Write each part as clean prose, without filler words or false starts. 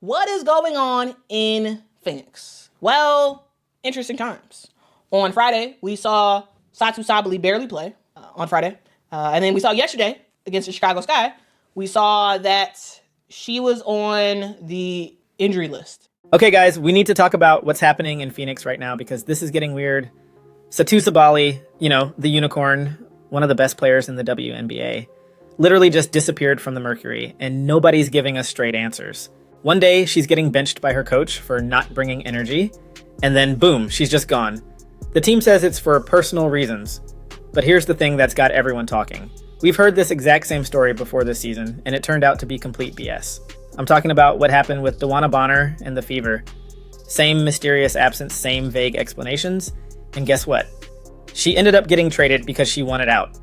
What is going on in Phoenix? Well, interesting times. On Friday, we saw Satou Sabally barely play on Friday. And then we saw yesterday against the Chicago Sky, we saw that she was on the injury list. Okay, guys, we need to talk about what's happening in Phoenix right now because this is getting weird. Satou Sabally, the unicorn, one of the best players in the WNBA, literally just disappeared from the Mercury, and nobody's giving us straight answers. One day, she's getting benched by her coach for not bringing energy, and then boom, she's just gone. The team says it's for personal reasons, but here's the thing that's got everyone talking. We've heard this exact same story before this season, and it turned out to be complete BS. I'm talking about what happened with DeWanna Bonner and the Fever. Same mysterious absence, same vague explanations, and guess what? She ended up getting traded because she wanted out.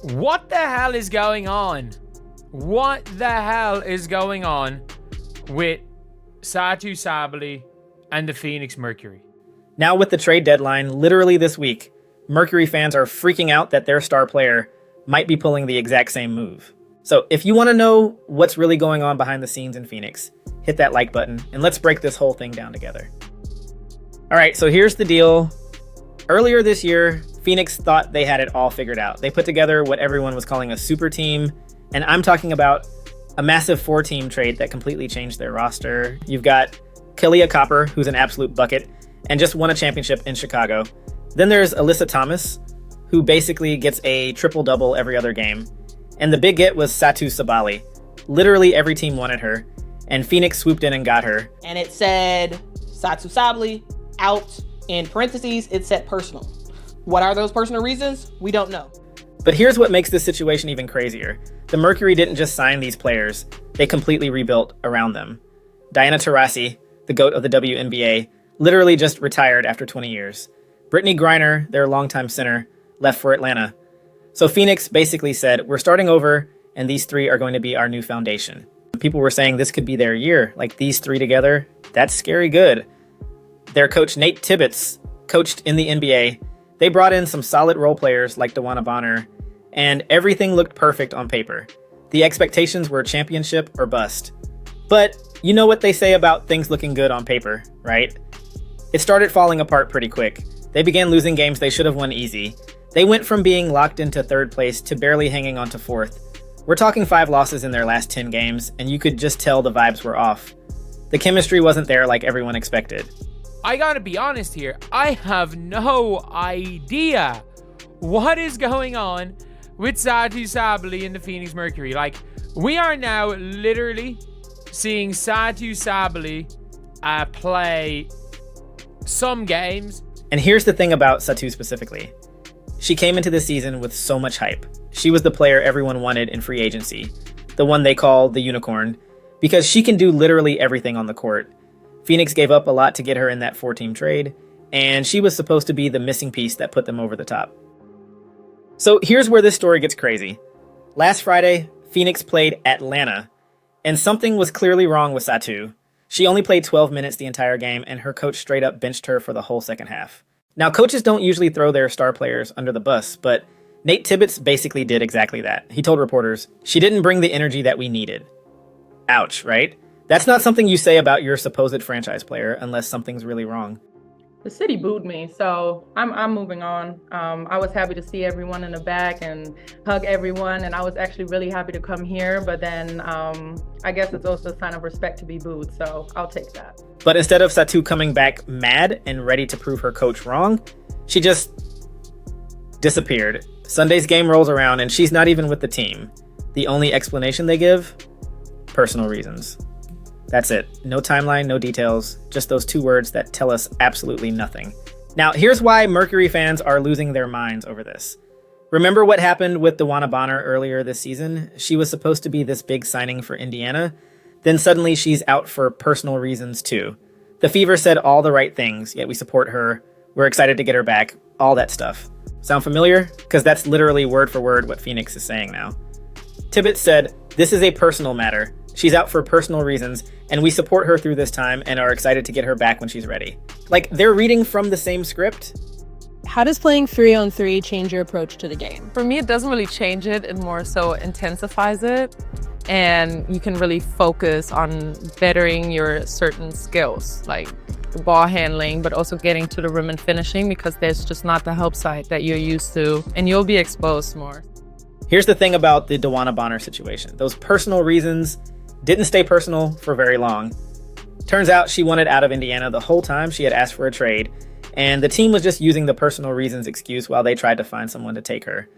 What the hell is going on? What the hell is going on with Satou Sabally and the Phoenix Mercury? Now with the trade deadline literally this week, Mercury fans are freaking out that their star player might be pulling the exact same move. So if you want to know what's really going on behind the scenes in Phoenix, hit that like button and let's break this whole thing down together. All right, so here's the deal. Earlier this year, Phoenix thought they had it all figured out. They put together what everyone was calling a super team, and I'm talking about a massive 4-team trade that completely changed their roster. You've got Kalia Copper, who's an absolute bucket, and just won a championship in Chicago. Then there's Alyssa Thomas, who basically gets a triple-double every other game. And the big get was Satou Sabally. Literally every team wanted her, and Phoenix swooped in and got her. And it said Satou Sabally out. In parentheses, it said personal. What are those personal reasons? We don't know. But here's what makes this situation even crazier. The Mercury didn't just sign these players, they completely rebuilt around them. Diana Taurasi, the GOAT of the WNBA, literally just retired after 20 years. Brittany Griner, their longtime center, left for Atlanta. So Phoenix basically said, we're starting over, and these three are going to be our new foundation. People were saying this could be their year, like these three together, that's scary good. Their coach Nate Tibbetts coached in the NBA. They brought in some solid role players like DeWanna Bonner, and everything looked perfect on paper. The expectations were championship or bust. But you know what they say about things looking good on paper, right? It started falling apart pretty quick. They began losing games they should have won easy. They went from being locked into third place to barely hanging on to fourth. We're talking 5 losses in their last 10 games, and you could just tell the vibes were off. The chemistry wasn't there like everyone expected. I gotta be honest here, I have no idea what is going on with Satou Sabally and the Phoenix Mercury. Like, we are now literally seeing Satou Sabally play some games. And here's the thing about Satou specifically. She came into this season with so much hype. She was the player everyone wanted in free agency, the one they call the unicorn, because she can do literally everything on the court. Phoenix gave up a lot to get her in that 4-team trade, and she was supposed to be the missing piece that put them over the top. So here's where this story gets crazy. Last Friday, Phoenix played Atlanta, and something was clearly wrong with Satou. She only played 12 minutes the entire game, and her coach straight up benched her for the whole second half. Now, coaches don't usually throw their star players under the bus, but Nate Tibbetts basically did exactly that. He told reporters, "She didn't bring the energy that we needed." Ouch, right? That's not something you say about your supposed franchise player unless something's really wrong. The city booed me, so I'm moving on. I was happy to see everyone in the back and hug everyone, and I was actually really happy to come here, but then I guess it's also a sign of respect to be booed, so I'll take that. But instead of Satou coming back mad and ready to prove her coach wrong, she just disappeared. Sunday's game rolls around and she's not even with the team. The only explanation they give? Personal reasons. That's it. No timeline, no details, just those 2 words that tell us absolutely nothing. Now, here's why Mercury fans are losing their minds over this. Remember what happened with DeWanna Bonner earlier this season? She was supposed to be this big signing for Indiana. Then suddenly she's out for personal reasons too. The Fever said all the right things, yet we support her. We're excited to get her back. All that stuff. Sound familiar? Because that's literally word for word what Phoenix is saying now. Tibbetts said, "This is a personal matter. She's out for personal reasons, and we support her through this time and are excited to get her back when she's ready." Like, they're reading from the same script. How does playing 3-on-3 change your approach to the game? For me, it doesn't really change it. It more so intensifies it. and you can really focus on bettering your certain skills, like the ball handling, but also getting to the rim and finishing, because there's just not the help side that you're used to, and you'll be exposed more. Here's the thing about the DeWanna Bonner situation. Those personal reasons didn't stay personal for very long. Turns out she wanted out of Indiana the whole time she had asked for a trade, and the team was just using the personal reasons excuse while they tried to find someone to take her.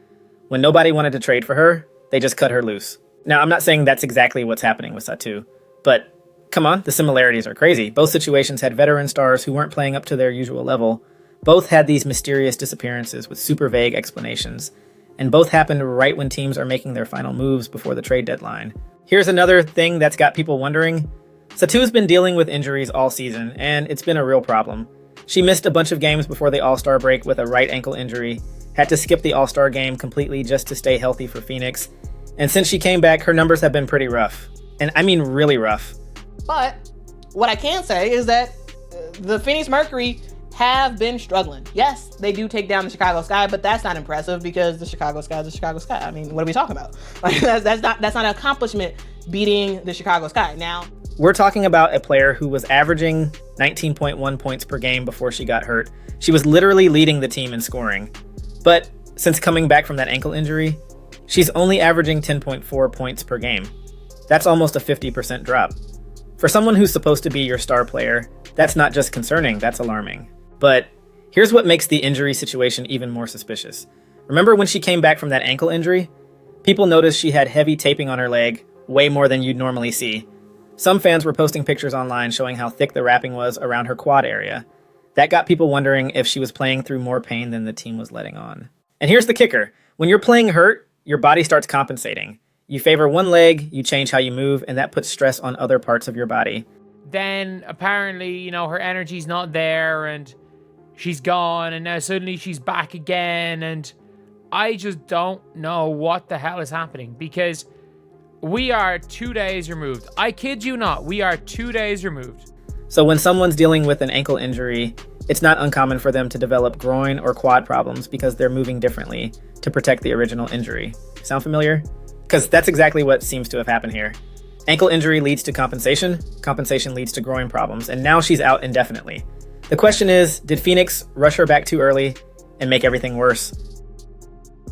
When nobody wanted to trade for her, they just cut her loose. Now, I'm not saying that's exactly what's happening with Satou, but come on, the similarities are crazy. Both situations had veteran stars who weren't playing up to their usual level. Both had these mysterious disappearances with super vague explanations, and both happened right when teams are making their final moves before the trade deadline. Here's another thing that's got people wondering. Satou's been dealing with injuries all season, and it's been a real problem. She missed a bunch of games before the All-Star break with a right ankle injury, had to skip the All-Star game completely just to stay healthy for Phoenix, and since she came back, her numbers have been pretty rough. And I mean really rough. But what I can say is that the Phoenix Mercury have been struggling. Yes, they do take down the Chicago Sky, but that's not impressive because the Chicago Sky is the Chicago Sky. I mean, what are we talking about? Like, that's not an accomplishment, beating the Chicago Sky. Now, we're talking about a player who was averaging 19.1 points per game before she got hurt. She was literally leading the team in scoring. But since coming back from that ankle injury, she's only averaging 10.4 points per game. That's almost a 50% drop. For someone who's supposed to be your star player, that's not just concerning, that's alarming. But here's what makes the injury situation even more suspicious. Remember when she came back from that ankle injury? People noticed she had heavy taping on her leg, way more than you'd normally see. Some fans were posting pictures online showing how thick the wrapping was around her quad area. That got people wondering if she was playing through more pain than the team was letting on. And here's the kicker. When you're playing hurt, your body starts compensating. You favor one leg, you change how you move, and that puts stress on other parts of your body. Then apparently, her energy's not there and she's gone, and now suddenly she's back again, and I just don't know what the hell is happening, because we are 2 days removed. I kid you not, we are 2 days removed. So when someone's dealing with an ankle injury, it's not uncommon for them to develop groin or quad problems because they're moving differently to protect the original injury. Sound familiar? Because that's exactly what seems to have happened here. Ankle injury leads to compensation, compensation leads to groin problems, and now she's out indefinitely. The question is, did Phoenix rush her back too early and make everything worse?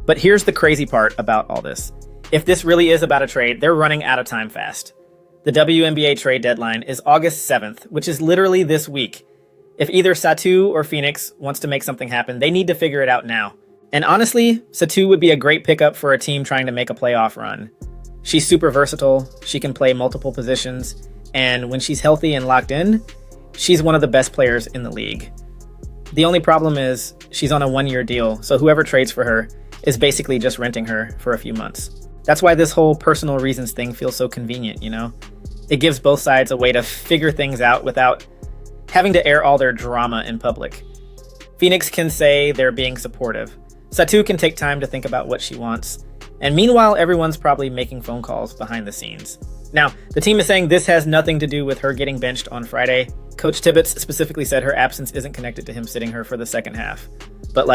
But here's the crazy part about all this. If this really is about a trade, they're running out of time fast. The WNBA trade deadline is August 7th, which is literally this week. If either Satou or Phoenix wants to make something happen, they need to figure it out now. And honestly, Satou would be a great pickup for a team trying to make a playoff run. She's super versatile, she can play multiple positions, and when she's healthy and locked in, she's one of the best players in the league. The only problem is she's on a 1-year deal, so whoever trades for her is basically just renting her for a few months. That's why this whole personal reasons thing feels so convenient, It gives both sides a way to figure things out without having to air all their drama in public. Phoenix can say they're being supportive. Satou can take time to think about what she wants. And meanwhile, everyone's probably making phone calls behind the scenes. Now, the team is saying this has nothing to do with her getting benched on Friday. Coach Tibbetts specifically said her absence isn't connected to him sitting her for the second half. But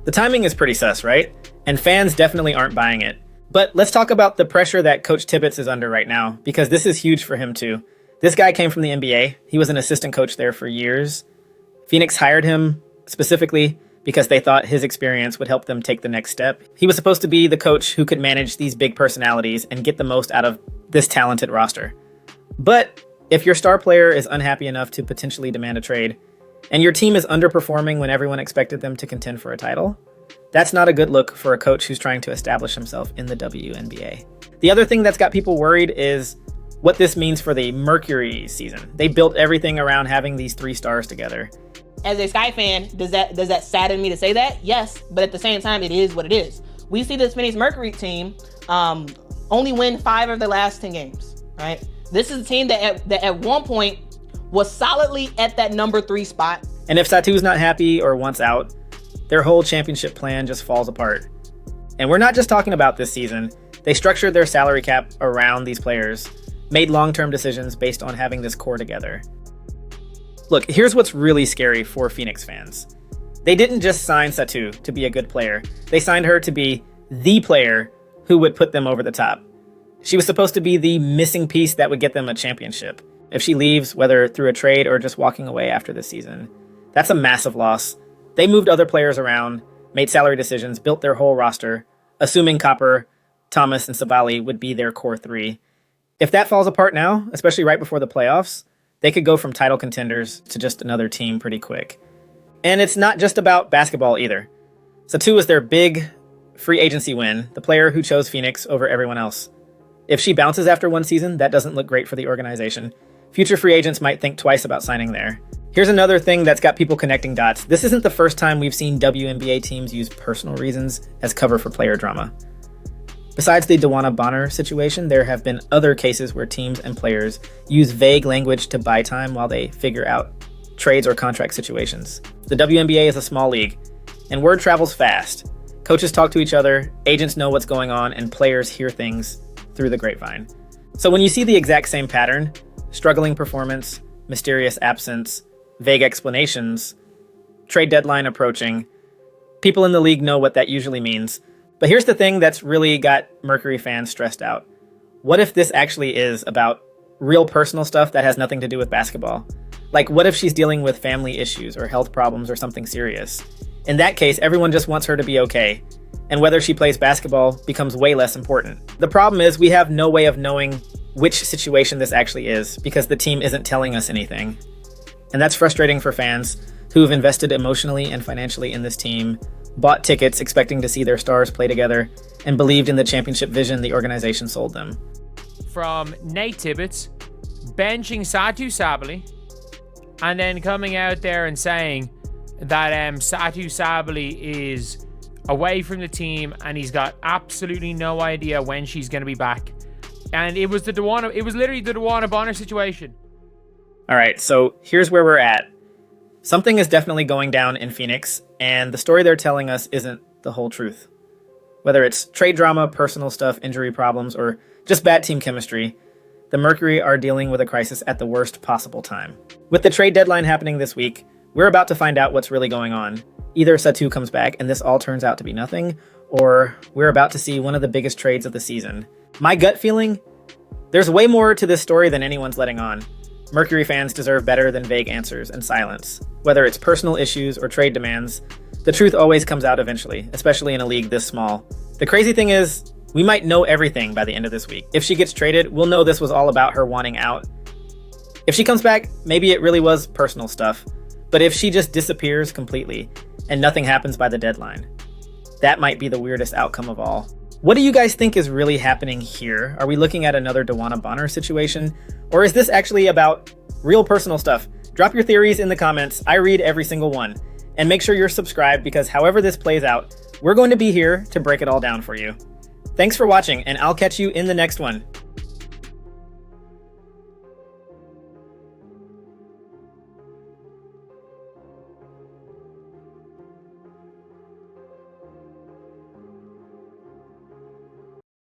the timing is pretty sus, right? And fans definitely aren't buying it. But let's talk about the pressure that Coach Tibbetts is under right now, because this is huge for him too. This guy came from the NBA. He was an assistant coach there for years. Phoenix hired him specifically because they thought his experience would help them take the next step. He was supposed to be the coach who could manage these big personalities and get the most out of this talented roster. But if your star player is unhappy enough to potentially demand a trade, and your team is underperforming when everyone expected them to contend for a title, that's not a good look for a coach who's trying to establish himself in the WNBA. The other thing that's got people worried is what this means for the Mercury season. They built everything around having these 3 stars together. As a Sky fan, does that sadden me to say that? Yes, but at the same time, it is what it is. We see this Phoenix Mercury team only win 5 of the last 10 games, right? This is a team that at one point was solidly at that number 3 spot. And if Satou's not happy or wants out, their whole championship plan just falls apart. And we're not just talking about this season. They structured their salary cap around these players, made long-term decisions based on having this core together. Look, here's what's really scary for Phoenix fans. They didn't just sign Satou to be a good player. They signed her to be the player who would put them over the top. She was supposed to be the missing piece that would get them a championship. If she leaves, whether through a trade or just walking away after the season, that's a massive loss. They moved other players around, made salary decisions, built their whole roster, assuming Copper, Thomas, and Sabally would be their core three. If that falls apart now, especially right before the playoffs, they could go from title contenders to just another team pretty quick. And it's not just about basketball either. Satou was their big free agency win, the player who chose Phoenix over everyone else. If she bounces after one season, that doesn't look great for the organization. Future free agents might think twice about signing there. Here's another thing that's got people connecting dots. This isn't the first time we've seen WNBA teams use personal reasons as cover for player drama. Besides the DeWanna Bonner situation, there have been other cases where teams and players use vague language to buy time while they figure out trades or contract situations. The WNBA is a small league, and word travels fast. Coaches talk to each other, agents know what's going on, and players hear things through the grapevine. So when you see the exact same pattern, struggling performance, mysterious absence, vague explanations, trade deadline approaching, people in the league know what that usually means. But here's the thing that's really got Mercury fans stressed out. What if this actually is about real personal stuff that has nothing to do with basketball? Like, what if she's dealing with family issues or health problems or something serious? In that case, everyone just wants her to be okay, and whether she plays basketball becomes way less important. The problem is we have no way of knowing which situation this actually is because the team isn't telling us anything. And that's frustrating for fans who've invested emotionally and financially in this team, bought tickets expecting to see their stars play together, and believed in the championship vision the organization sold them. From Nate Tibbetts benching Satou Sabally and then coming out there and saying that Satou Sabally is away from the team and he's got absolutely no idea when she's going to be back. And it was literally the DeWanna Bonner situation. All right, so here's where we're at. Something is definitely going down in Phoenix, and the story they're telling us isn't the whole truth. Whether it's trade drama, personal stuff, injury problems, or just bad team chemistry, the Mercury are dealing with a crisis at the worst possible time. With the trade deadline happening this week, we're about to find out what's really going on. Either Satou comes back and this all turns out to be nothing, or we're about to see one of the biggest trades of the season. My gut feeling? There's way more to this story than anyone's letting on. Mercury fans deserve better than vague answers and silence. Whether it's personal issues or trade demands, the truth always comes out eventually, especially in a league this small. The crazy thing is, we might know everything by the end of this week. If she gets traded, we'll know this was all about her wanting out. If she comes back, maybe it really was personal stuff. But if she just disappears completely and nothing happens by the deadline, that might be the weirdest outcome of all. What do you guys think is really happening here? Are we looking at another DeWanna Bonner situation? Or is this actually about real personal stuff? Drop your theories in the comments. I read every single one. And make sure you're subscribed because however this plays out, we're going to be here to break it all down for you. Thanks for watching, and I'll catch you in the next one.